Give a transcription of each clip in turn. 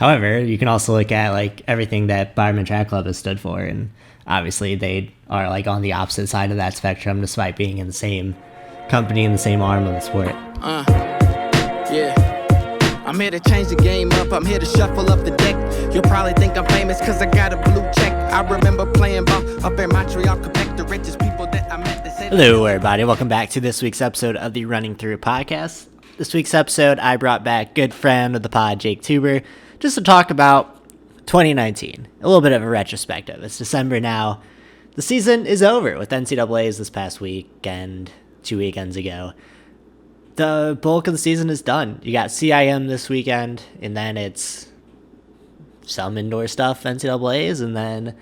However, you can also look at like everything that Bowerman Track Club has stood for, and obviously they are like on the opposite side of that spectrum, despite being in the same company in the same arm of the sport. Yeah. I'm here to change the game up. I'm here to shuffle up the deck. You'll probably think I'm famous because I got a blue check. I remember playing ball up in Montreal, Quebec. The richest people that I met. Hello, everybody. Welcome back to this week's episode of the Running Through podcast. This week's episode, I brought back good friend of the pod, Jake Tuber, just to talk about 2019. A little bit of a retrospective. It's December now. The season is over with NCAAs this past weekend, 2 weekends ago. The bulk of the season is done. You got CIM this weekend, and then it's some indoor stuff, NCAAs, and then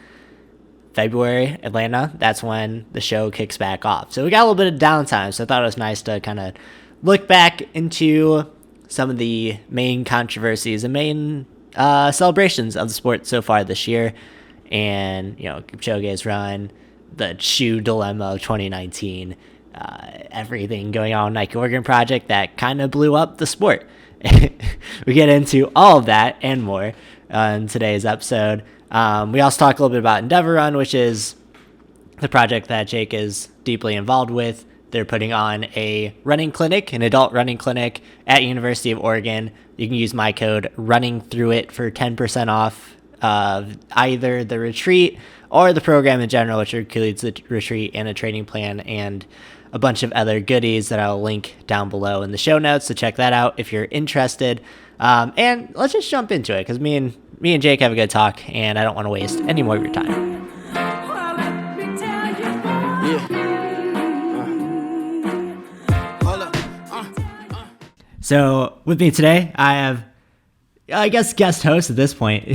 February, Atlanta. That's when the show kicks back off. So we got a little bit of downtime, so I thought it was nice to kind of look back into some of the main controversies and main celebrations of the sport so far this year. And, you know, Kipchoge's run, the shoe dilemma of 2019, everything going on with Nike Oregon Project that kind of blew up the sport. We get into all of that and more in today's episode. We also talk a little bit about Endeavor Run, which is the project that Jake is deeply involved with. They're putting on a running clinic, an adult running clinic at University of Oregon. You can use my code RUNNINGTHROUGHIT for 10% off of either the retreat or the program in general, which includes the retreat and a training plan and a bunch of other goodies that I'll link down below in the show notes. So check that out if you're interested. And let's just jump into it because me and Jake have a good talk, and I don't want to waste any more of your time. So with me today, I have, I guess, guest host at this point,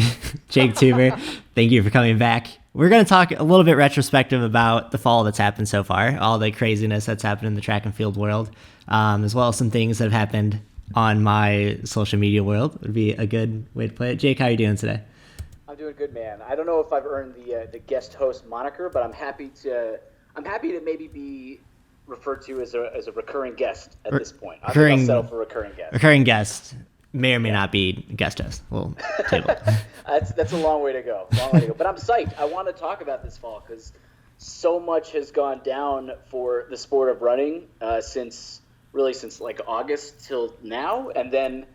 Jake Tuber. Thank you for coming back. We're going to talk a little bit retrospective about the fall that's happened so far, all the craziness that's happened in the track and field world, as well as some things that have happened on my social media world. Would be a good way to put it. Jake, how are you doing today? I'm doing good, man. I don't know if I've earned the guest host moniker, but I'm happy to maybe be referred to as a recurring guest at this point. I think I'll settle for recurring guest. Recurring guest may or may not be guest host. We'll table. That's a long way to go. But I'm psyched. I want to talk about this fall because so much has gone down for the sport of running since like August till now, and then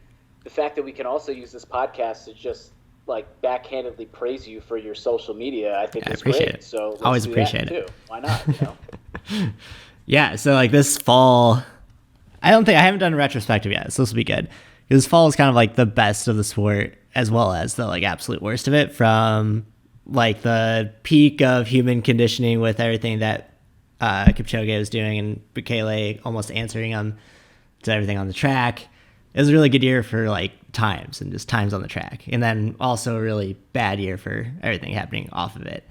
the fact that we can also use this podcast to just like backhandedly praise you for your social media, I think is great. It. So let's always do appreciate that it. Too. Why not? You know? Yeah. So like this fall, I haven't done a retrospective yet, so this will be good. This fall is kind of like the best of the sport as well as the like absolute worst of it, from like the peak of human conditioning with everything that Kipchoge was doing and Bukele almost answering him to everything on the track. It was a really good year for like times and just times on the track. And then also a really bad year for everything happening off of it.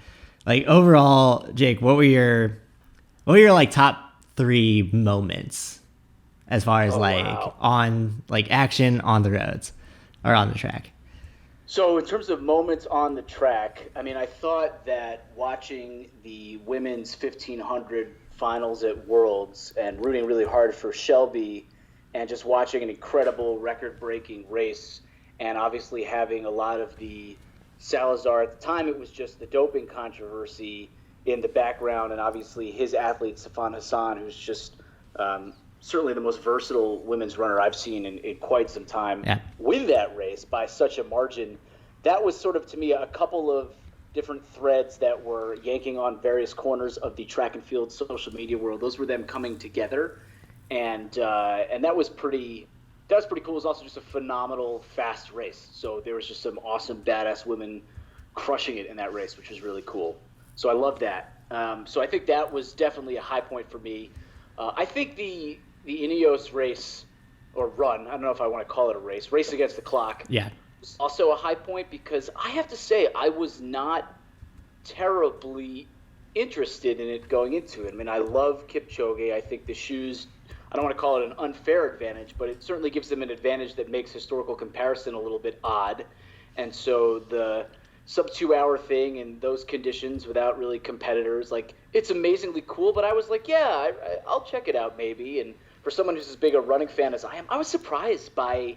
Like overall, Jake, what were your like top 3 moments as far as on like action on the roads or on the track? So in terms of moments on the track, I mean, I thought that watching the women's 1500 finals at Worlds and rooting really hard for Shelby and just watching an incredible record-breaking race, and obviously having a lot of the Salazar, at the time it was just the doping controversy in the background, and obviously his athlete, Safan Hassan, who's just certainly the most versatile women's runner I've seen in quite some time, win that race by such a margin. That was sort of, to me, a couple of different threads that were yanking on various corners of the track and field social media world. Those were them coming together, and that was pretty cool. It was also just a phenomenal fast race. So there was just some awesome badass women crushing it in that race, which was really cool. So I love that. So I think that was definitely a high point for me. I think the Ineos race or run, I don't know if I want to call it a race against the clock. Yeah. Was also a high point because I have to say I was not terribly interested in it going into it. I mean, I love Kipchoge. I think the shoes, I don't want to call it an unfair advantage, but it certainly gives them an advantage that makes historical comparison a little bit odd. And so the sub 2 hour thing in those conditions without really competitors, like, it's amazingly cool, but I was like, yeah, I'll check it out maybe. And for someone who's as big a running fan as I am, I was surprised by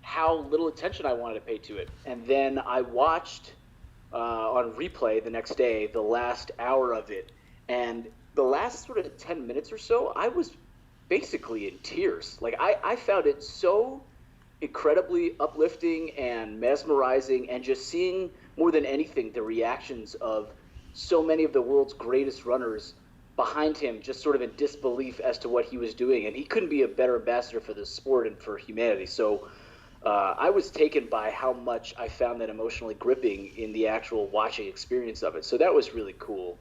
how little attention I wanted to pay to it. And then I watched on replay the next day the last hour of it, and the last sort of 10 minutes or so, I was basically in tears. Like I found it so incredibly uplifting and mesmerizing, and just seeing more than anything the reactions of so many of the world's greatest runners behind him, just sort of in disbelief as to what he was doing. And he couldn't be a better ambassador for the sport and for humanity. So I was taken by how much I found that emotionally gripping in the actual watching experience of it. So that was really cool.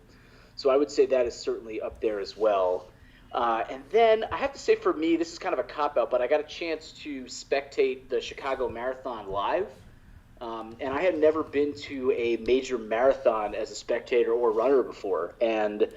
So I would say that is certainly up there as well. And then I have to say, for me, this is kind of a cop-out, but I got a chance to spectate the Chicago Marathon live. And I had never been to a major marathon as a spectator or runner before. And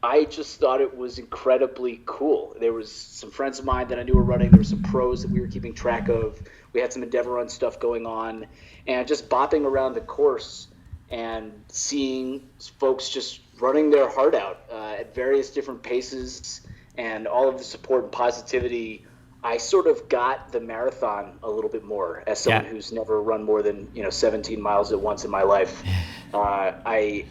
I just thought it was incredibly cool. There was some friends of mine that I knew were running. There were some pros that we were keeping track of. We had some Endeavor Run stuff going on. And just bopping around the course and seeing folks just running their heart out at various different paces, and all of the support and positivity, I sort of got the marathon a little bit more as someone who's never run more than 17 miles at once in my life. I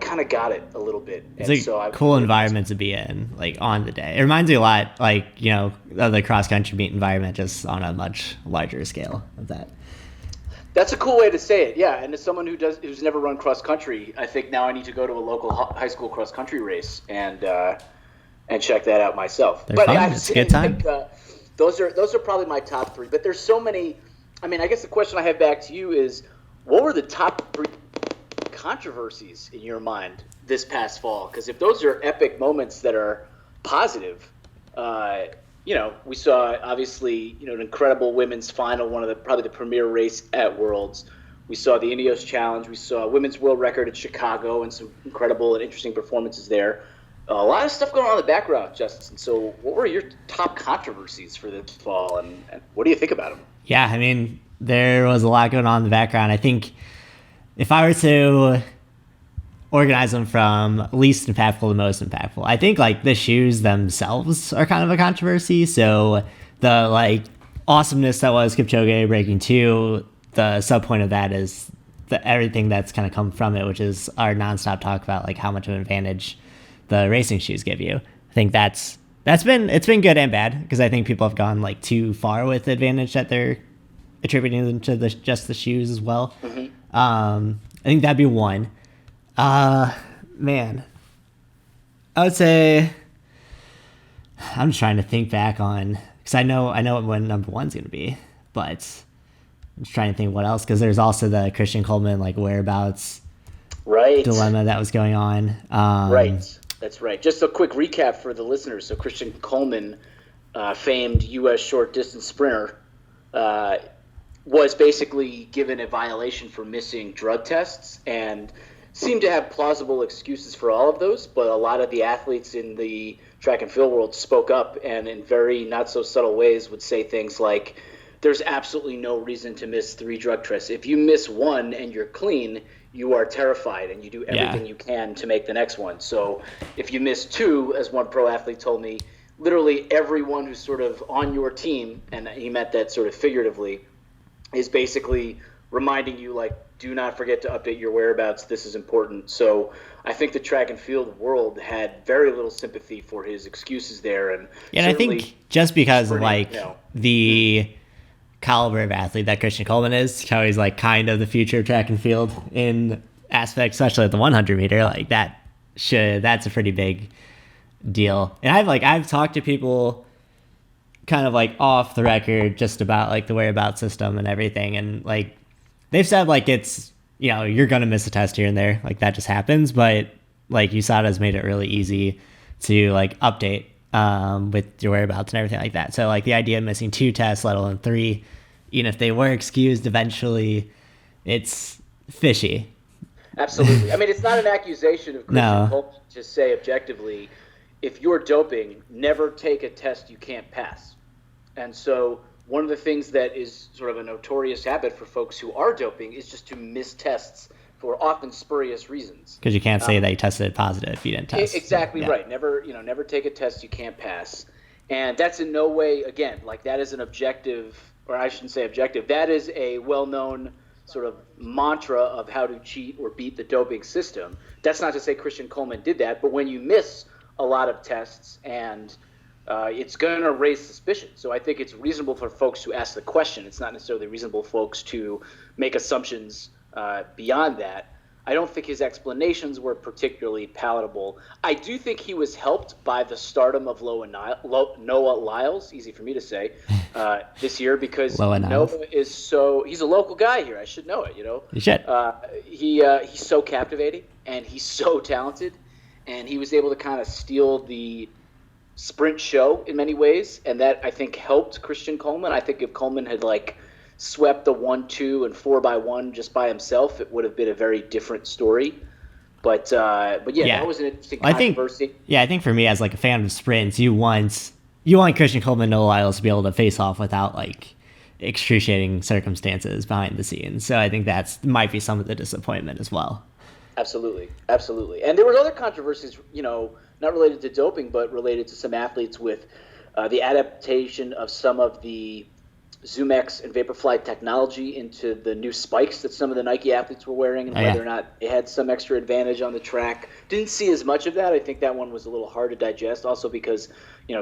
kind of got it a little bit. It's a cool environment to be in, like on the day. It reminds me a lot, like of the cross country meet environment, just on a much larger scale of that. That's a cool way to say it, yeah. And as someone who's never run cross country, I think now I need to go to a local high school cross country race and check that out myself. They're fun. It's a good time. Those are probably my top three. But there's so many. I mean, I guess the question I have back to you is, what were the top three controversies in your mind this past fall? Because if those are epic moments that are positive, we saw obviously an incredible women's final, one of the probably the premier race at Worlds. We saw the Ineos Challenge. We saw a women's world record at Chicago and some incredible and interesting performances there. A lot of stuff going on in the background, Justin. So what were your top controversies for this fall, and what do you think about them? Yeah, I mean, there was a lot going on in the background. I think if I were to organize them from least impactful to most impactful, I think like the shoes themselves are kind of a controversy. So the like awesomeness that was Kipchoge breaking 2, the sub point of that is everything that's kind of come from it, which is our nonstop talk about like how much of an advantage the racing shoes give you. I think it's been good and bad, because I think people have gone like too far with the advantage that they're attributing them to just the shoes as well. Mm-hmm. I think that'd be one. Man, I would say, I'm just trying to think back on, because I know what number one's going to be, but I'm just trying to think what else, because there's also the Christian Coleman like whereabouts dilemma that was going on. Right. That's right. Just a quick recap for the listeners. So Christian Coleman, famed U.S. short distance sprinter, was basically given a violation for missing drug tests, and seemed to have plausible excuses for all of those. But a lot of the athletes in the track and field world spoke up, and in very not so subtle ways would say things like, there's absolutely no reason to miss 3 drug tests. If you miss one and you're clean, you are terrified, and you do everything you can to make the next one. So if you miss 2, as one pro athlete told me, literally everyone who's sort of on your team, and he meant that sort of figuratively, is basically reminding you, like, do not forget to update your whereabouts. This is important. So I think the track and field world had very little sympathy for his excuses there. And I think just because of like the caliber of athlete that Christian Coleman is, how he's like kind of the future of track and field in aspects, especially at the 100 meter, like that's a pretty big deal. And I've talked to people kind of like off the record just about like the whereabouts system and everything, and like they've said like it's, you're gonna miss a test here and there, like that just happens, but like USADA has made it really easy to like update with your whereabouts and everything like that. So like the idea of missing 2 tests, let alone 3, even if they were excused eventually, it's fishy. Absolutely. I mean, it's not an accusation of Christian Coleman to say objectively, if you're doping, never take a test you can't pass. And so one of the things that is sort of a notorious habit for folks who are doping is just to miss tests for often spurious reasons. Because you can't say that you tested positive if you didn't test. Exactly right. Never take a test you can't pass. And that's in no way, again, like that is an objective or I shouldn't say objective, that is a well-known sort of mantra of how to cheat or beat the doping system. That's not to say Christian Coleman did that, but when you miss a lot of tests and it's going to raise suspicion. So I think it's reasonable for folks to ask the question. It's not necessarily reasonable folks to make assumptions beyond that. I don't think his explanations were particularly palatable. I do think he was helped by the stardom of Noah Lyles, easy for me to say, this year, because Noah is he's a local guy here. I should know it, You should. He's so captivating, and he's so talented, and he was able to kind of steal the sprint show in many ways, and that, I think, helped Christian Coleman. I think if Coleman had, swept the 1-2 and 4x1 just by himself, it would have been a very different story. But that was an interesting controversy. I think for me, as a fan of sprints, you want Christian Coleman and Noah Lyles to be able to face off without excruciating circumstances behind the scenes. So I think might be some of the disappointment as well. Absolutely. And there were other controversies, not related to doping, but related to some athletes with the adaptation of some of the ZoomX and Vaporfly technology into the new spikes that some of the Nike athletes were wearing, and whether or not they had some extra advantage on the track. Didn't see as much of that. I think that one was a little hard to digest, also because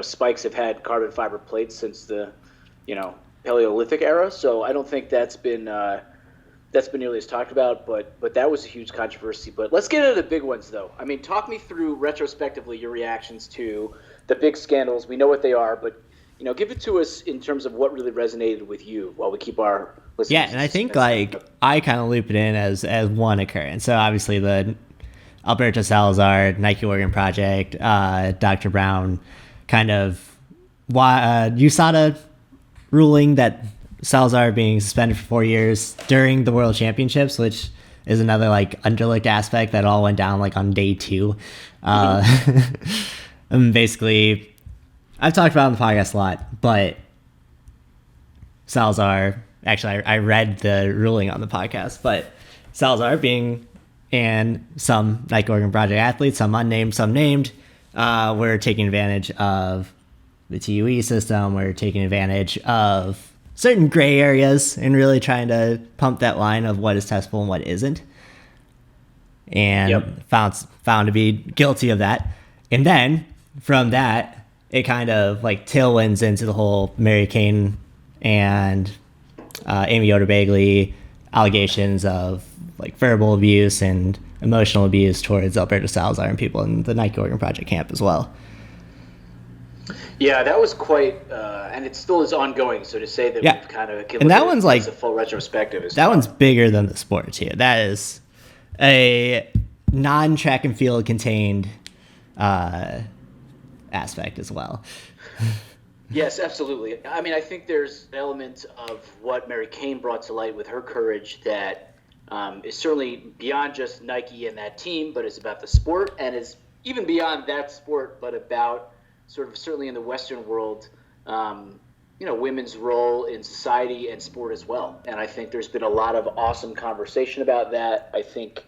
spikes have had carbon fiber plates since the Paleolithic era. So I don't think that's been nearly as talked about. But that was a huge controversy. But let's get into the big ones, though. I mean, talk me through retrospectively your reactions to the big scandals. We know what they are, but give it to us in terms of what really resonated with you while we keep our listeners. Yeah, and I think I kind of loop it in as one occurrence. So obviously the Alberto Salazar, Nike Oregon Project, Dr. Brown kind of USADA ruling that Salazar being suspended for 4 years during the World Championships, which is another underlooked aspect that all went down on day 2. And basically, I've talked about it on the podcast a lot, but Salazar, actually, I read the ruling on the podcast, but Salazar and some Nike Oregon Project athletes, some unnamed, some named, were taking advantage of the TUE system, were taking advantage of certain gray areas and really trying to pump that line of what is testable and what isn't. And found to be guilty of that. And then, from that, it kind of tailwinds into the whole Mary Kane and Amy Yoder Bagley allegations of verbal abuse and emotional abuse towards Alberto Salazar and people in the Nike Oregon Project camp as well. Yeah, that was quite, and it still is ongoing. So to say that we've kind of and that one's a full retrospective is that one's bigger than the sport too. That is a non-track and field contained aspect as well. Yes, absolutely. I mean, I think there's an element of what Mary Kane brought to light with her courage that is certainly beyond just Nike and that team, but is about the sport, and is even beyond that sport, but about sort of certainly in the Western world, women's role in society and sport as well. And I think there's been a lot of awesome conversation about that. I think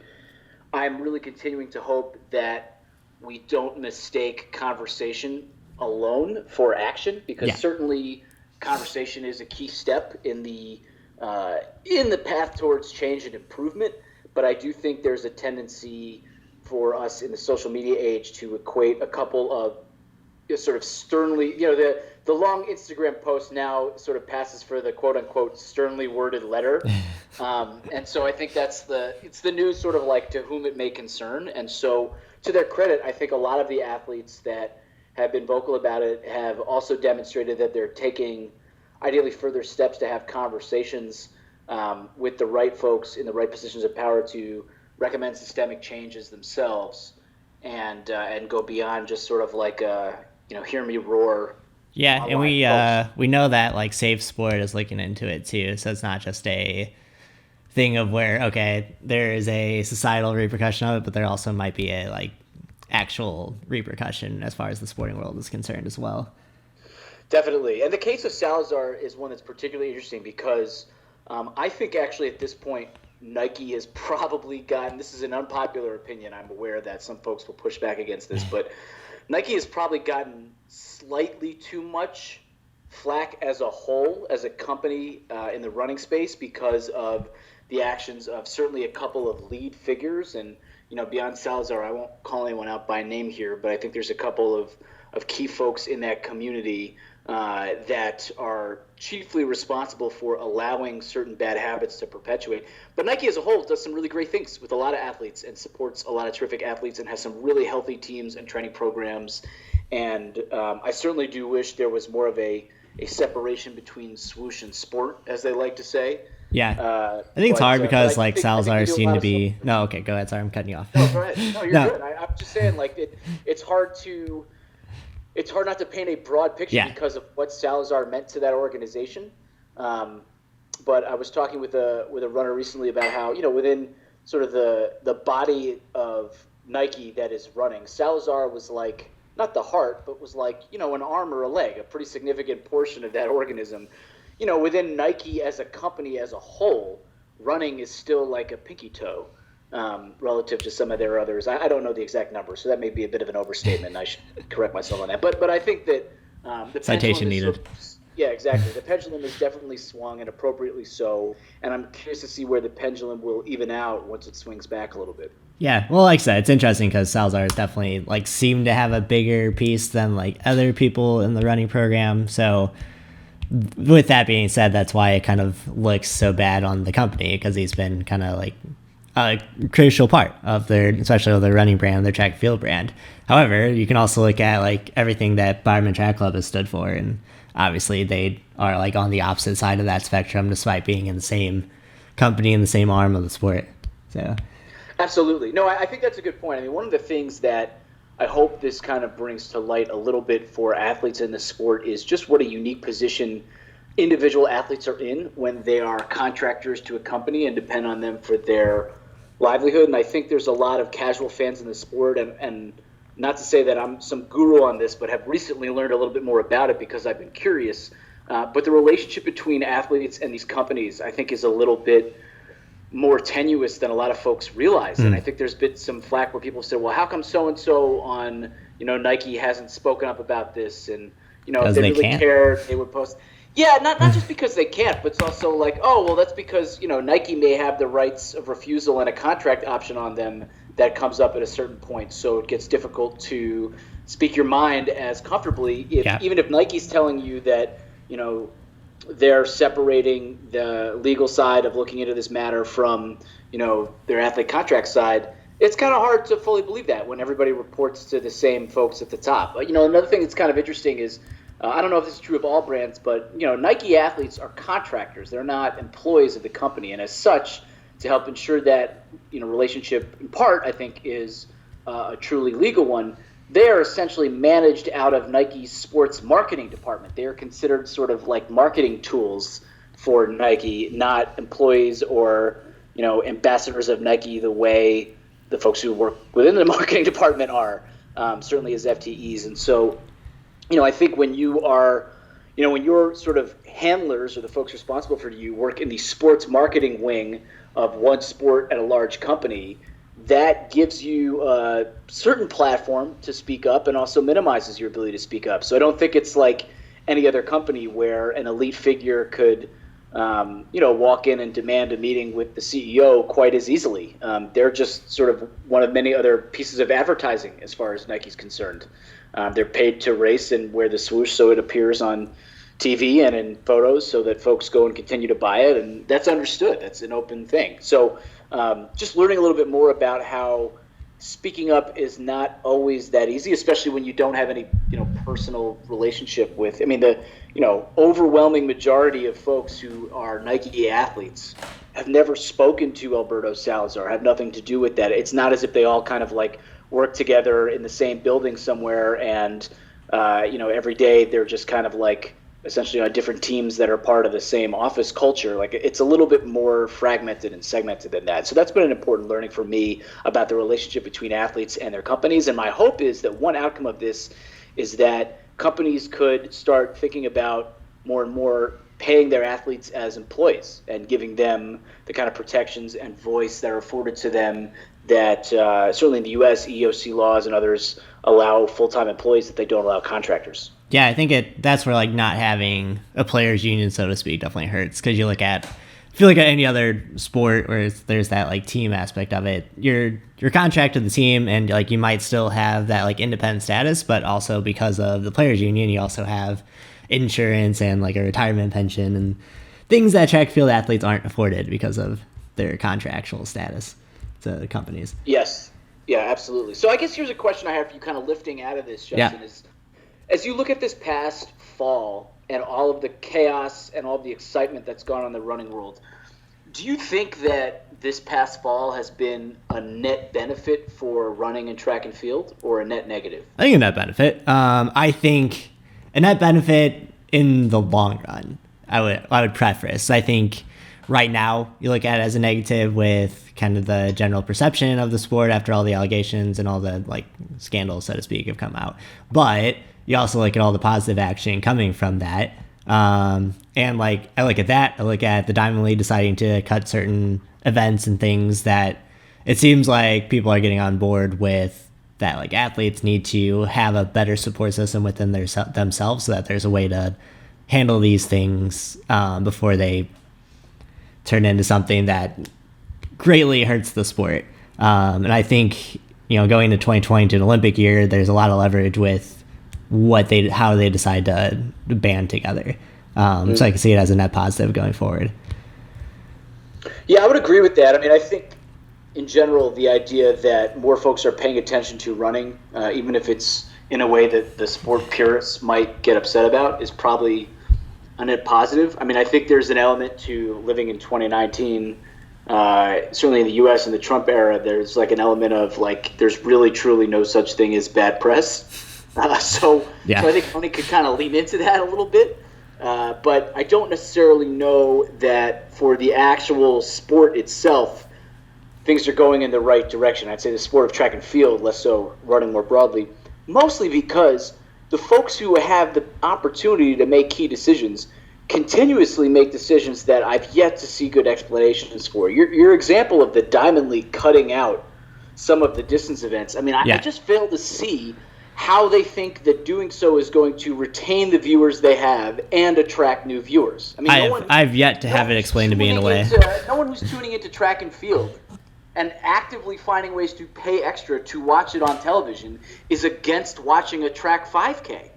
I'm really continuing to hope that we don't mistake conversation alone for action, because certainly conversation is a key step in the path towards change and improvement. But I do think there's a tendency for us in the social media age to equate a couple of sort of sternly, the long Instagram post now sort of passes for the quote unquote sternly worded letter. And so I think it's the new sort of to whom it may concern. And so, to their credit, I think a lot of the athletes that have been vocal about it have also demonstrated that they're taking ideally further steps to have conversations with the right folks in the right positions of power to recommend systemic changes themselves and go beyond just sort of hear me roar. Yeah, and we know that Safe Sport is looking into it too, so it's not just a thing of where there is a societal repercussion of it, but there also might be a actual repercussion as far as the sporting world is concerned as well. Definitely. And the case of Salazar is one that's particularly interesting because I think actually at this point Nike has probably gotten, this is an unpopular opinion, I'm aware that some folks will push back against this, but Nike has probably gotten slightly too much flack as a whole, as a company in the running space, because of the actions of certainly a couple of lead figures. And, beyond Salazar, I won't call anyone out by name here, but I think there's a couple of key folks in that community that are chiefly responsible for allowing certain bad habits to perpetuate. But Nike as a whole does some really great things with a lot of athletes and supports a lot of terrific athletes and has some really healthy teams and training programs. And I certainly do wish there was more of a separation between swoosh and sport, as they like to say. Yeah. I think it's hard because Salazar seemed to be... No, okay, go ahead. Sorry, I'm cutting you off. No, go ahead. No, you're good. I'm just saying, it's hard not to paint a broad picture because of what Salazar meant to that organization. But I was talking with a runner recently about how, within sort of the body of Nike that is running, Salazar was like, not the heart, but was like, an arm or a leg, a pretty significant portion of that organism. Within Nike as a company as a whole, running is still like a pinky toe relative to some of their others. I don't know the exact number, so that may be a bit of an overstatement. I should correct myself on that. But I think that the citation needed. Yeah, exactly. The pendulum is definitely swung, and appropriately so. And I'm curious to see where the pendulum will even out once it swings back a little bit. Yeah, well, like I said, it's interesting because Salazar definitely seemed to have a bigger piece than other people in the running program. So with that being said, that's why it kind of looks so bad on the company, because he's been kind of a crucial part of especially their running brand, their track and field brand. However, you can also look at everything that Bowerman Track Club has stood for, and obviously they are on the opposite side of that spectrum, despite being in the same company and the same arm of the sport. So, absolutely. No, I think that's a good point. I mean, one of the things that I hope this kind of brings to light a little bit for athletes in the sport is just what a unique position individual athletes are in when they are contractors to a company and depend on them for their livelihood. And I think there's a lot of casual fans in the sport, and not to say that I'm some guru on this, but have recently learned a little bit more about it because I've been curious. But the relationship between athletes and these companies, I think, is a little bit more tenuous than a lot of folks realize. And I think there's been some flack where people say, well, how come so-and-so on, Nike hasn't spoken up about this? And, if they really cared, they would post. Yeah, not just because they can't, but it's also that's because, Nike may have the rights of refusal and a contract option on them that comes up at a certain point. So it gets difficult to speak your mind as comfortably even if Nike's telling you that, they're separating the legal side of looking into this matter from, their athlete contract side. It's kind of hard to fully believe that when everybody reports to the same folks at the top. Another thing that's kind of interesting is, I don't know if this is true of all brands, but, Nike athletes are contractors. They're not employees of the company. And as such, to help ensure that, relationship in part, I think, is a truly legal one, they are essentially managed out of Nike's sports marketing department. They are considered sort of like marketing tools for Nike, not employees or, ambassadors of Nike the way the folks who work within the marketing department are, certainly as FTEs. And so, I think when you are, when your sort of handlers or the folks responsible for you work in the sports marketing wing of one sport at a large company, that gives you a certain platform to speak up and also minimizes your ability to speak up. So I don't think it's like any other company where an elite figure could, walk in and demand a meeting with the CEO quite as easily. They're just sort of one of many other pieces of advertising as far as Nike's concerned. They're paid to race and wear the swoosh so it appears on TV and in photos so that folks go and continue to buy it, and that's understood. That's an open thing. So just learning a little bit more about how speaking up is not always that easy, especially when you don't have any personal relationship with. The overwhelming majority of folks who are Nike athletes have never spoken to Alberto Salazar, have nothing to do with that. It's not as if they all kind of work together in the same building somewhere and every day they're just kind of essentially on different teams that are part of the same office culture. It's a little bit more fragmented and segmented than that. So that's been an important learning for me about the relationship between athletes and their companies. And my hope is that one outcome of this is that companies could start thinking about more and more paying their athletes as employees and giving them the kind of protections and voice that are afforded to them that certainly in the U.S. EEOC laws and others allow full-time employees that they don't allow contractors. Yeah, I think that's where like not having a players union, so to speak, definitely hurts, because if you look at any other sport where there's that like team aspect of it, you're contracted to the team, and like you might still have that like independent status, but also because of the players union, you also have insurance and like a retirement pension and things that track field athletes aren't afforded because of their contractual status to companies. Yes. Yeah, absolutely. So I guess here's a question I have for you, kind of lifting out of this, Justin, is as you look at this past fall and all of the chaos and all of the excitement that's gone on in the running world, do you think that this past fall has been a net benefit for running and track and field, or a net negative? I think a net benefit. I think a net benefit in the long run. I would preface. I think right now you look at it as a negative with kind of the general perception of the sport after all the allegations and all the like scandals, so to speak, have come out. But you also look at all the positive action coming from that. And like, I look at that, I look at the Diamond League deciding to cut certain events and things that it seems like people are getting on board with, that like athletes need to have a better support system within themselves, so that there's a way to handle these things before they turn into something that greatly hurts the sport. And I think, going to 2020 to an Olympic year, there's a lot of leverage with how they decide to band together. So I can see it as a net positive going forward. Yeah, I would agree with that. I mean, I think in general, the idea that more folks are paying attention to running, even if it's in a way that the sport purists might get upset about, is probably a net positive. I mean, I think there's an element to living in 2019, certainly in the U.S. in the Trump era, there's like an element of like, there's really truly no such thing as bad press. So I think money could kind of lean into that a little bit. But I don't necessarily know that for the actual sport itself, things are going in the right direction. I'd say the sport of track and field, less so running more broadly, mostly because the folks who have the opportunity to make key decisions continuously make decisions that I've yet to see good explanations for. Your example of the Diamond League cutting out some of the distance events, I mean, I just fail to see how they think that doing so is going to retain the viewers they have and attract new viewers. I mean, I've yet to have it explained to me in a way. No one who's tuning into track and field and actively finding ways to pay extra to watch it on television is against watching a track 5K.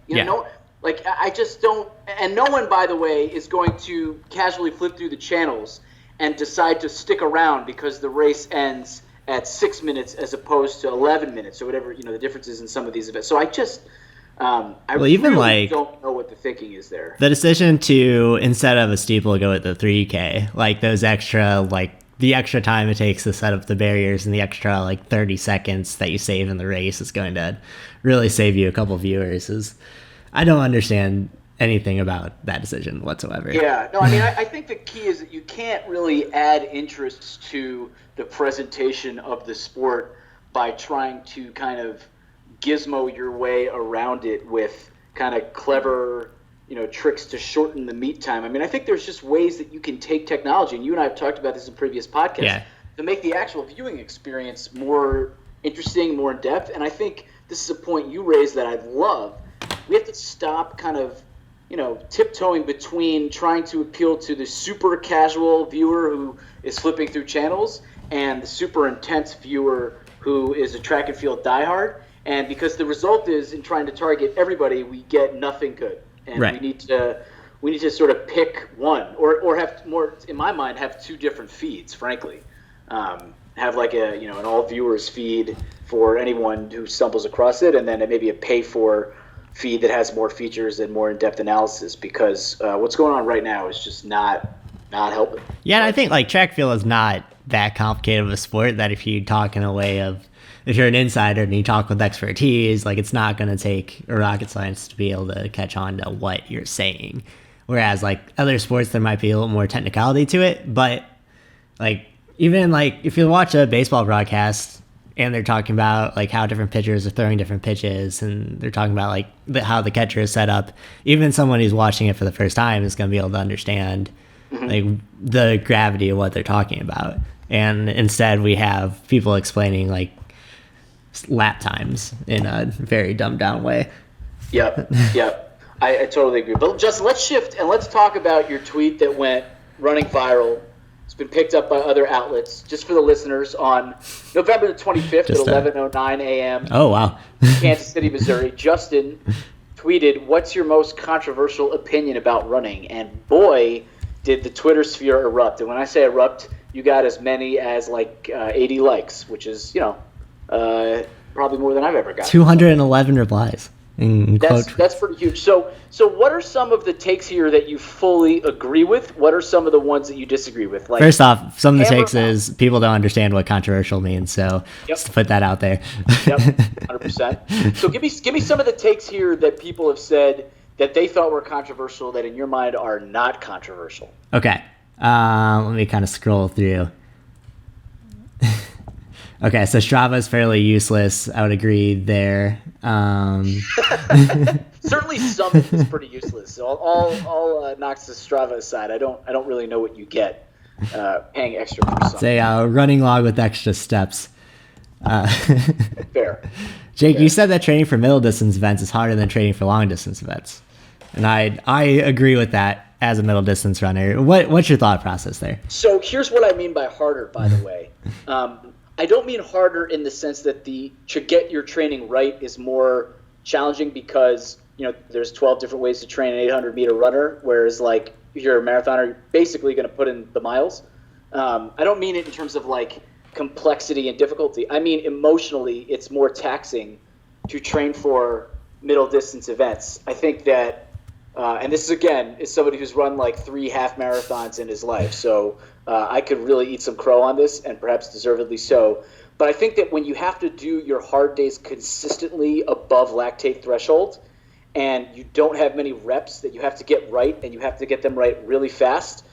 I just don't. And no one, by the way, is going to casually flip through the channels and decide to stick around because the race ends at 6 minutes as opposed to 11 minutes or whatever, the differences in some of these events. So I just, really don't know what the thinking is there. The decision to, instead of a steeple, go with the 3K, like those extra, like the extra time it takes to set up the barriers and the extra like 30 seconds that you save in the race is going to really save you a couple viewers. I don't understand anything about that decision whatsoever. Yeah, no, I mean, I think the key is that you can't really add interests to the presentation of the sport by trying to kind of gizmo your way around it with kind of clever, tricks to shorten the meet time. I mean, I think there's just ways that you can take technology, and you and I have talked about this in previous podcasts, to make the actual viewing experience more interesting, more in-depth. And I think this is a point you raised that I love. We have to stop kind of tiptoeing between trying to appeal to the super casual viewer who is flipping through channels and the super intense viewer who is a track and field diehard. And because the result is, in trying to target everybody, we get nothing good. And we need to sort of pick one, or have more, in my mind, have two different feeds, frankly. Have like an all viewers feed for anyone who stumbles across it, and then maybe a pay for feed that has more features and more in-depth analysis, because what's going on right now is just not helping. Yeah, and I think like track field is not that complicated of a sport that if you talk in a way of, if you're an insider and you talk with expertise, like it's not going to take a rocket science to be able to catch on to what you're saying. Whereas like other sports, there might be a little more technicality to it, but like even like if you watch a baseball broadcast and they're talking about like how different pitchers are throwing different pitches, and they're talking about like how the catcher is set up, even someone who's watching it for the first time is going to be able to understand like the gravity of what they're talking about. And instead we have people explaining like lap times in a very dumbed down way. Yep. I totally agree. But Justin, let's shift and let's talk about your tweet that went running viral. It's been picked up by other outlets. Just for the listeners, on November the 25th at 11:09 a.m. Oh, wow. Kansas City, Missouri, Justin tweeted, "What's your most controversial opinion about running?" And boy, did the Twitter sphere erupt. And when I say erupt, you got as many as 80 likes, which is, probably more than I've ever gotten. 211 replies. That's pretty huge. So what are some of the takes here that you fully agree with? What are some of the ones that you disagree with? First off, some of the takes is people don't understand what controversial means, so just to put that out there. Yep, 100%. So give me some of the takes here that people have said that they thought were controversial that in your mind are not controversial. Okay. Let me kind of scroll through. Okay, so Strava is fairly useless. I would agree there. Certainly some of it is pretty useless. All knocks the Strava aside, I don't really know what you get paying extra for something. Say running log with extra steps. Fair. Jake, you said that training for middle distance events is harder than training for long distance events, and I agree with that as a middle distance runner. What's your thought process there? So here's what I mean by harder, by the way. I don't mean harder in the sense that to get your training right is more challenging because, there's 12 different ways to train an 800-meter runner, whereas, if you're a marathoner, you're basically going to put in the miles. I don't mean it in terms of, complexity and difficulty. I mean emotionally, it's more taxing to train for middle-distance events. I think that, and this is, again, is somebody who's run, 3 half marathons in his life, so I could really eat some crow on this, and perhaps deservedly so. But I think that when you have to do your hard days consistently above lactate threshold, and you don't have many reps that you have to get right, and you have to get them right really fast,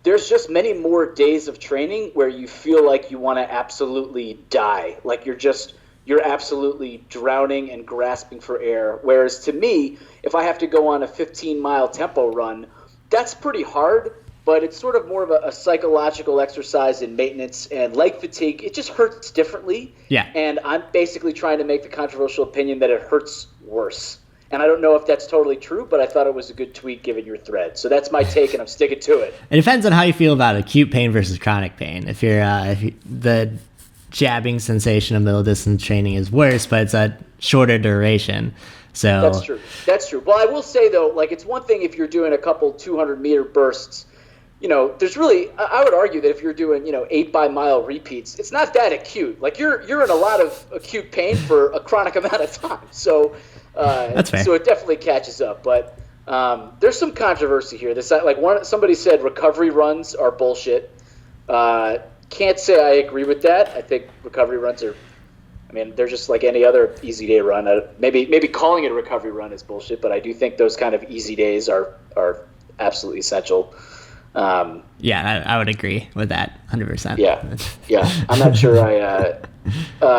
there's just many more days of training where you feel like you want to absolutely die. Like you're absolutely drowning and grasping for air. Whereas to me, if I have to go on a 15-mile tempo run, that's pretty hard, but it's sort of more of a psychological exercise in maintenance, and leg fatigue, it just hurts differently. Yeah. And I'm basically trying to make the controversial opinion that it hurts worse. And I don't know if that's totally true, but I thought it was a good tweet given your thread. So that's my take, and I'm sticking to it. It depends on how you feel about acute pain versus chronic pain. If the jabbing sensation of middle distance training is worse, but it's a shorter duration. So That's true. Well, I will say though, it's one thing if you're doing a couple 200-meter bursts. There's really, I would argue that if you're doing, 8-by-mile repeats, it's not that acute. You're in a lot of acute pain for a chronic amount of time. So that's fair. So it definitely catches up. But there's some controversy here. Somebody said recovery runs are bullshit. Can't say I agree with that. I think recovery runs they're just like any other easy day run. Maybe calling it a recovery run is bullshit, but I do think those kind of easy days are absolutely essential. I would agree with that 100%. Yeah. I'm not sure.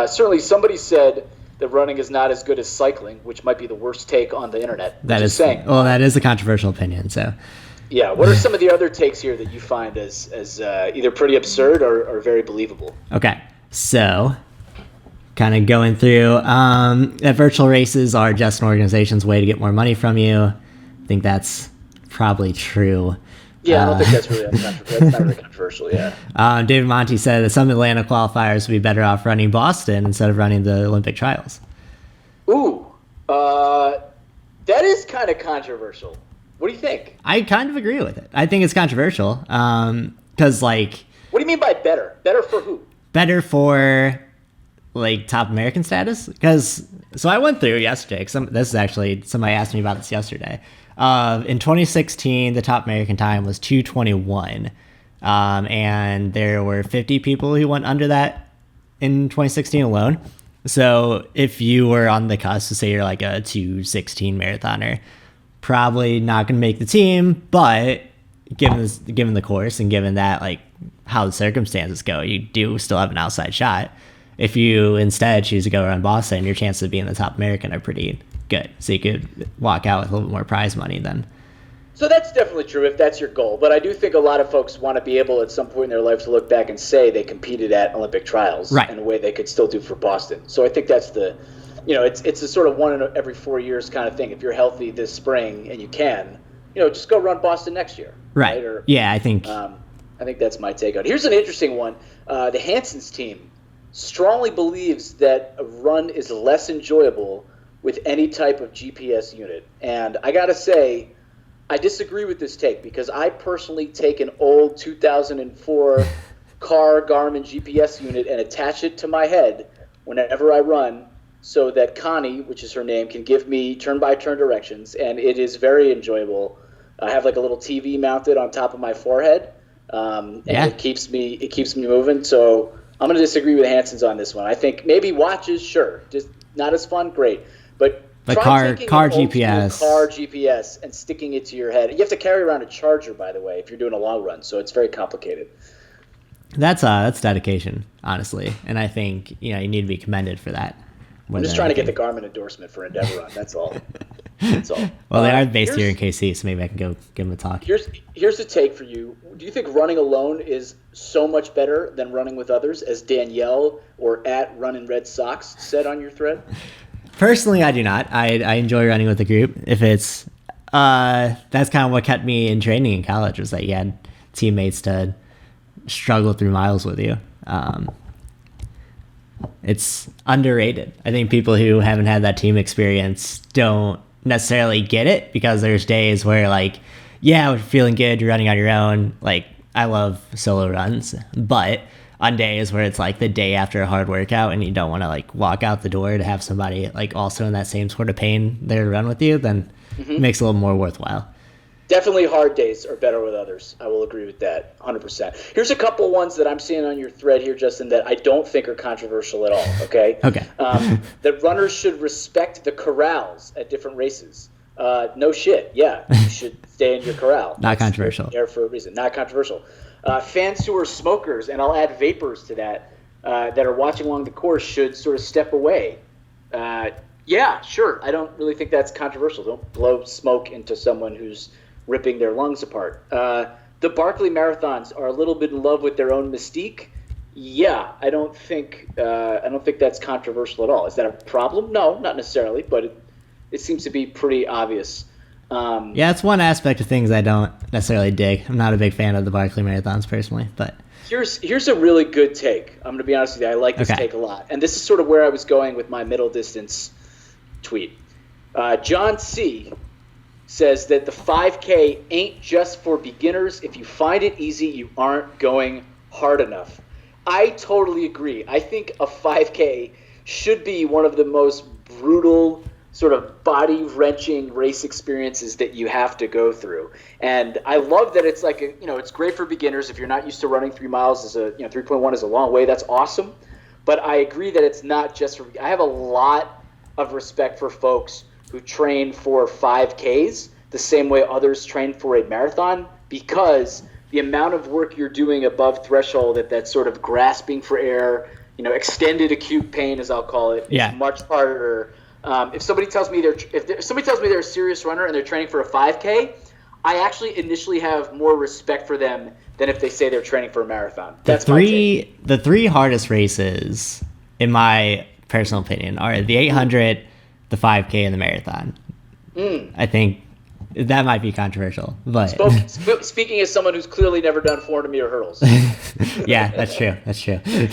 Certainly somebody said that running is not as good as cycling, which might be the worst take on the internet. That is a controversial opinion. So yeah, what are some of the other takes here that you find as either pretty absurd or very believable? Okay, so kind of going through that virtual races are just an organization's way to get more money from you. I think that's probably true. Yeah, I don't think that's really controversial. That's not really controversial, yeah. David Monty said that some Atlanta qualifiers would be better off running Boston instead of running the Olympic trials. Ooh, that is kind of controversial. What do you think? I kind of agree with it. I think it's controversial because, What do you mean by better? Better for who? Better for, top American status? So I went through yesterday. This is actually, somebody asked me about this yesterday. In 2016, the top American time was 2:21, and there were 50 people who went under that in 2016 alone. So if you were on the cusp, to say you're like a 2:16 marathoner, probably not going to make the team. But given the course and given that how the circumstances go, you do still have an outside shot. If you instead choose to go run Boston, your chances of being the top American are pretty good. So you could walk out with a little bit more prize money then. So that's definitely true if that's your goal. But I do think a lot of folks want to be able at some point in their life to look back and say they competed at Olympic trials in a way they could still do for Boston. So I think that's the it's a sort of one in every 4 years kind of thing. If you're healthy this spring and you can, just go run Boston next year. Right. Or, yeah, I think that's my take on it. Here's an interesting one. The Hansons team strongly believes that a run is less enjoyable with any type of GPS unit. And I got to say, I disagree with this take because I personally take an old 2004 car Garmin GPS unit and attach it to my head whenever I run so that Connie, which is her name, can give me turn-by-turn directions, and it is very enjoyable. I have like a little TV mounted on top of my forehead, and it keeps me moving. So I'm going to disagree with Hanson's on this one. I think maybe watches, sure, just not as fun, great, but car GPS, car GPS, and sticking it to your head. You have to carry around a charger, by the way, if you're doing a long run, so it's very complicated. That's dedication, honestly, and I think you need to be commended for that. I'm just trying to get the Garmin endorsement for Endeavor Run. That's all. That's all. Well, they are based here in KC, so maybe I can go give them a talk. Here's a take for you. Do you think running alone is so much better than running with others, as Danielle or at Running Red Sox said on your thread? Personally, I do not. I enjoy running with a group. If it's that's kind of what kept me in training in college, was that you had teammates to struggle through miles with you. It's underrated. I think people who haven't had that team experience don't necessarily get it, because there's days where we're feeling good, you're running on your own. I love solo runs, but on days where it's the day after a hard workout and you don't want to walk out the door to have somebody also in that same sort of pain there to run with you, then it makes it a little more worthwhile. Definitely hard days are better with others. I will agree with that 100%. Here's a couple ones that I'm seeing on your thread here, Justin, that I don't think are controversial at all, okay? Okay. That runners should respect the corrals at different races. No shit. Yeah, you should stay in your corral. Not controversial. There for a reason. Not controversial. Fans who are smokers, and I'll add vapors to that are watching along the course should sort of step away. Yeah, sure. I don't really think that's controversial. Don't blow smoke into someone who's ripping their lungs apart. The Barkley marathons are a little bit in love with their own mystique. Yeah, I don't think that's controversial at all. Is that a problem? No, not necessarily, but it seems to be pretty obvious. Yeah, it's one aspect of things I don't necessarily dig. I'm not a big fan of the Barkley marathons personally, but here's a really good take. I'm going to be honest with you. I like this take a lot, and this is sort of where I was going with my middle distance tweet. John C. says that the 5K ain't just for beginners. If you find it easy, you aren't going hard enough. I totally agree. I think a 5K should be one of the most brutal, sort of body-wrenching race experiences that you have to go through. And I love that it's it's great for beginners. If you're not used to running 3 miles, 3.1 is a long way. That's awesome. But I agree that it's not just for. I have a lot of respect for folks who train for 5Ks the same way others train for a marathon, because the amount of work you're doing above threshold at that sort of grasping for air, extended acute pain, as I'll call it, is much harder. If somebody tells me they're a serious runner and they're training for a 5K, I actually initially have more respect for them than if they say they're training for a marathon. That's the three hardest races, in my personal opinion, are the 800, the 5K, and the marathon. I think that might be controversial, but speaking as someone who's clearly never done 400-meter hurdles. Yeah, that's true.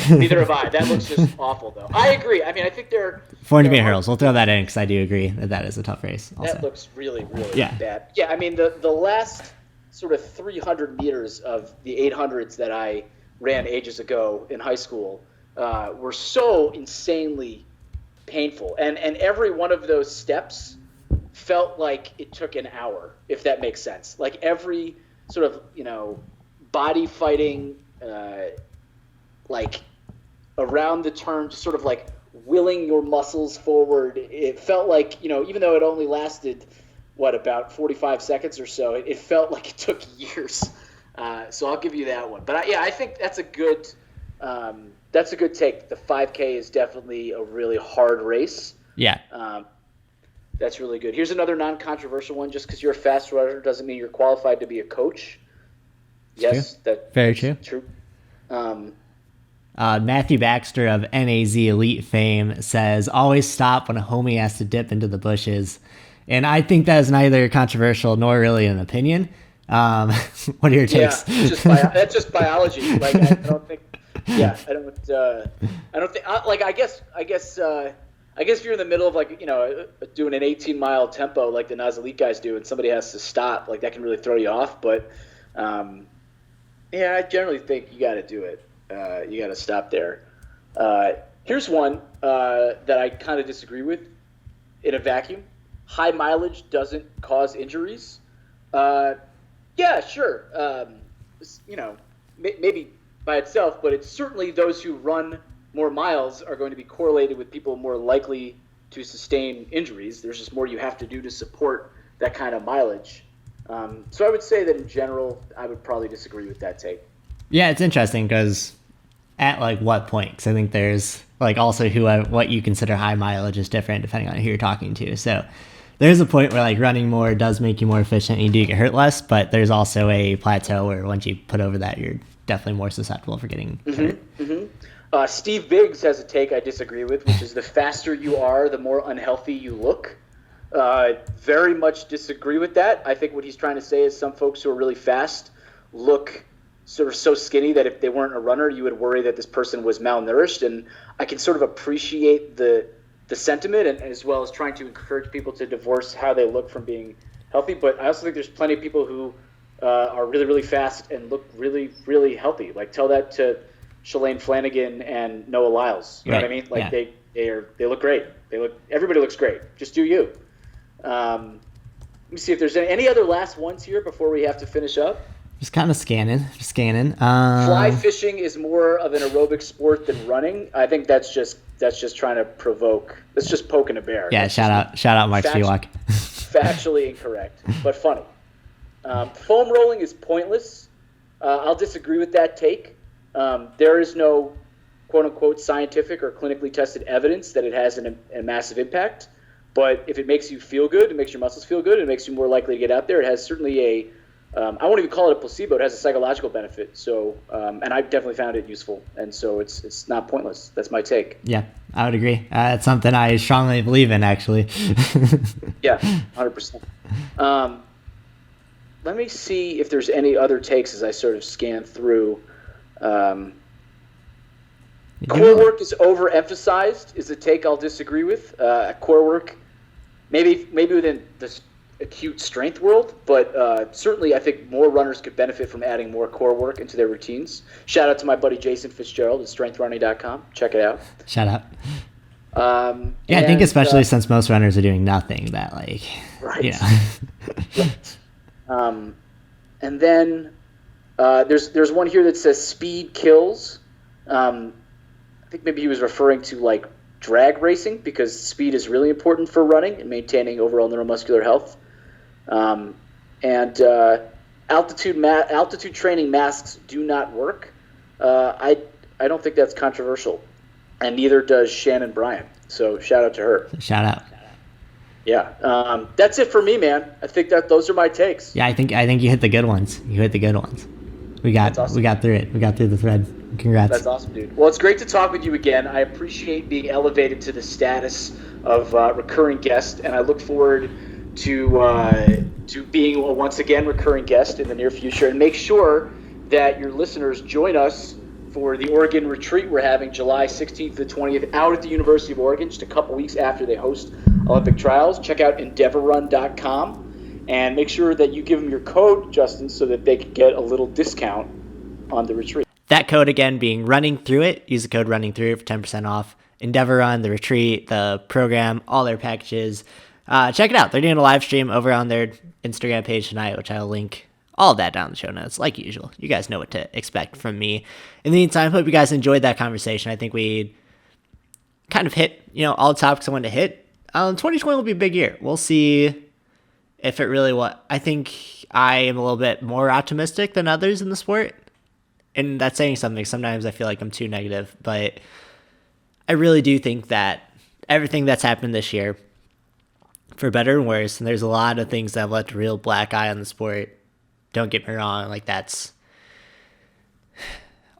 Neither have I. That looks just awful, though. I agree. I mean, I think 400-meter hurdles. We'll throw that in because I do agree that is a tough race. Also. That looks really, really bad. Yeah, I mean, the last sort of 300 meters of the 800s that I ran ages ago in high school were so insanely painful, and every one of those steps felt like it took an hour, if that makes sense. Like every sort of body fighting, around the turn, just sort of willing your muscles forward. It felt like even though it only lasted about 45 seconds or so, it felt like it took years. So I'll give you that one. But I think that's a good take. The 5K is definitely a really hard race. Yeah. That's really good. Here's another non-controversial one. Just because you're a fast runner doesn't mean you're qualified to be a coach. Yes, that's very true. True. Matthew Baxter of NAZ Elite fame says, always stop when a homie has to dip into the bushes. And I think that is neither controversial nor really an opinion. What are your takes? Yeah, that's just biology. Like, I don't think, I don't think, like, I guess if you're in the middle of, like, doing an 18-mile tempo like the NAZ Elite guys do and somebody has to stop, like, that can really throw you off. But, I generally think you got to do it. You got to stop there. Here's one that I kind of disagree with in a vacuum. High mileage doesn't cause injuries. Yeah, sure. Maybe by itself, but it's certainly those who run more miles are going to be correlated with people more likely to sustain injuries. There's just more you have to do to support that kind of mileage. So I would say that in general, I would probably disagree with that take. Yeah, it's interesting because at like what point? Because I think there's like also what you consider high mileage is different depending on who you're talking to. So there's a point where like running more does make you more efficient and you do get hurt less, but there's also a plateau where once you put over that, you're definitely more susceptible for getting hurt. Mm-hmm. Steve Biggs has a take I disagree with, which is the faster you are, the more unhealthy you look. Very much disagree with that. I think what he's trying to say is some folks who are really fast look sort of so skinny that if they weren't a runner, you would worry that this person was malnourished. And I can sort of appreciate the sentiment, and as well as trying to encourage people to divorce how they look from being healthy. But I also think there's plenty of people who are really, really fast and look really, really healthy. Like, tell that to Shalane Flanagan and Noah Lyles. You know what I mean? Like, they look great. Everybody looks great. Just do you. Let me see if there's any other last ones here before we have to finish up. Just kind of scanning. Fly fishing is more of an aerobic sport than running. I think that's just trying to provoke. That's just poking a bear. Yeah, shout out Mike Spiewak. Factually incorrect, but funny. Foam rolling is pointless. I'll disagree with that take. There is no quote-unquote scientific or clinically tested evidence that it has a massive impact. But if it makes you feel good, it makes your muscles feel good, it makes you more likely to get out there. It has certainly I won't even call it a placebo. It has a psychological benefit. So, and I've definitely found it useful. And so it's not pointless. That's my take. Yeah, I would agree. It's something I strongly believe in, actually. Yeah, 100%. Let me see if there's any other takes as I sort of scan through. Core work is overemphasized is a take I'll disagree with. Core work, maybe within this acute strength world, but certainly I think more runners could benefit from adding more core work into their routines. Shout out to my buddy Jason Fitzgerald at strengthrunning.com. Check it out. Shout out. I think especially since most runners are doing nothing, that like, right. Right. And then there's one here that says speed kills. I think maybe he was referring to like drag racing because speed is really important for running and maintaining overall neuromuscular health. Altitude training masks do not work. I don't think that's controversial, and neither does Shannon Bryant. So shout out to her. Shout out. Yeah. That's it for me, man. I think that those are my takes. Yeah, I think you hit the good ones. We got through it. We got through the thread. Congrats. That's awesome, dude. Well, it's great to talk with you again. I appreciate being elevated to the status of recurring guest, and I look forward to being a once again recurring guest in the near future. And make sure that your listeners join us for the Oregon retreat we're having July 16th to 20th out at the University of Oregon, just a couple weeks after they host Olympic trials. Check out EndeavorRun.com and make sure that you give them your code, Justin, so that they can get a little discount on the retreat. That code again being running through it. Use the code running through it for 10% off. Endeavor Run, the retreat, the program, all their packages. Check it out. They're doing a live stream over on their Instagram page tonight, which I'll link all of that down in the show notes, like usual. You guys know what to expect from me. In the meantime, hope you guys enjoyed that conversation. I think we kind of hit, all the topics I wanted to hit. 2020 will be a big year. We'll see if it really I think I am a little bit more optimistic than others in the sport. And that's saying something. Sometimes I feel like I'm too negative, but I really do think that everything that's happened this year, for better and worse, and there's a lot of things that have left a real black eye on the sport. Don't get me wrong, like that's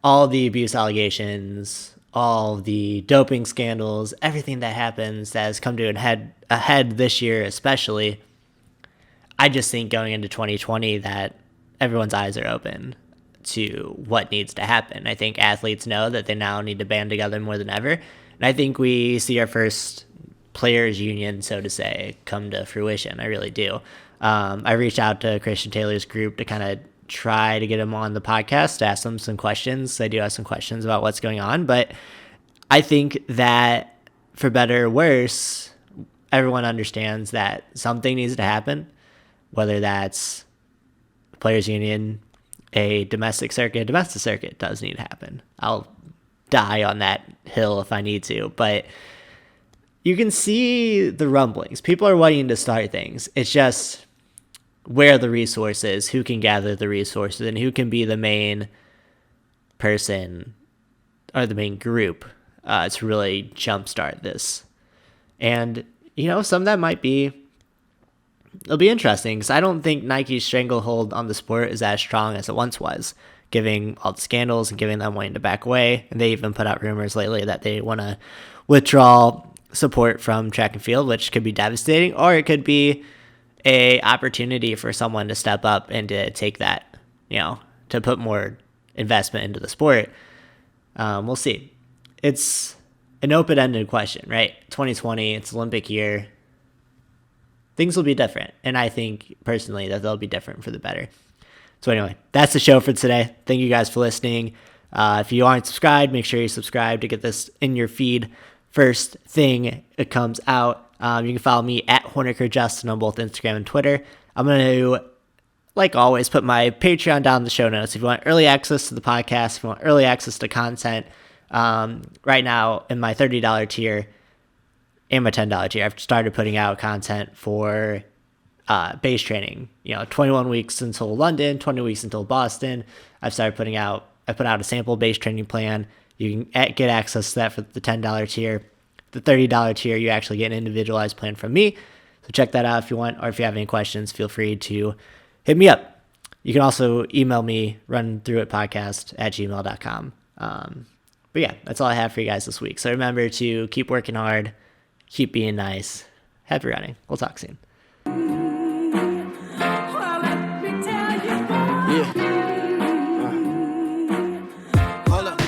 all the abuse allegations, all the doping scandals, everything that happens that has come to a head this year especially, I just think going into 2020 that everyone's eyes are open to what needs to happen. I think athletes know that they now need to band together more than ever. And I think we see our first players union, so to say, come to fruition. I really do. I reached out to Christian Taylor's group to kind of try to get him on the podcast, to ask him some questions. I do have some questions about what's going on, but I think that for better or worse, everyone understands that something needs to happen, whether that's players union, a domestic circuit does need to happen. I'll die on that hill if I need to, but you can see the rumblings. People are wanting to start things. It's just where the resources, who can gather the resources, and who can be the main person or the main group to really jumpstart this. And, some of that it'll be interesting because I don't think Nike's stranglehold on the sport is as strong as it once was, giving all the scandals and giving them wanting to back away. And they even put out rumors lately that they want to withdraw support from track and field, which could be devastating, or it could be a opportunity for someone to step up and to take that, to put more investment into the sport. We'll see. It's an open-ended question, right? 2020, it's Olympic year. Things will be different. And I think personally that they'll be different for the better. So anyway, that's the show for today. Thank you guys for listening. If you aren't subscribed, make sure you subscribe to get this in your feed first thing it comes out. You can follow me at HornickerJustin on both Instagram and Twitter. I'm going to, like always, put my Patreon down in the show notes. If you want early access to the podcast, if you want early access to content, right now in my $30 tier and my $10 tier, I've started putting out content for base training. 21 weeks until London, 20 weeks until Boston. I put out a sample base training plan. You can get access to that for the $10 tier. The $30 tier, you actually get an individualized plan from me. So check that out if you want, or if you have any questions, feel free to hit me up. You can also email me, runthroughitpodcast@gmail.com. But yeah, that's all I have for you guys this week. So remember to keep working hard, keep being nice. Happy running. We'll talk soon.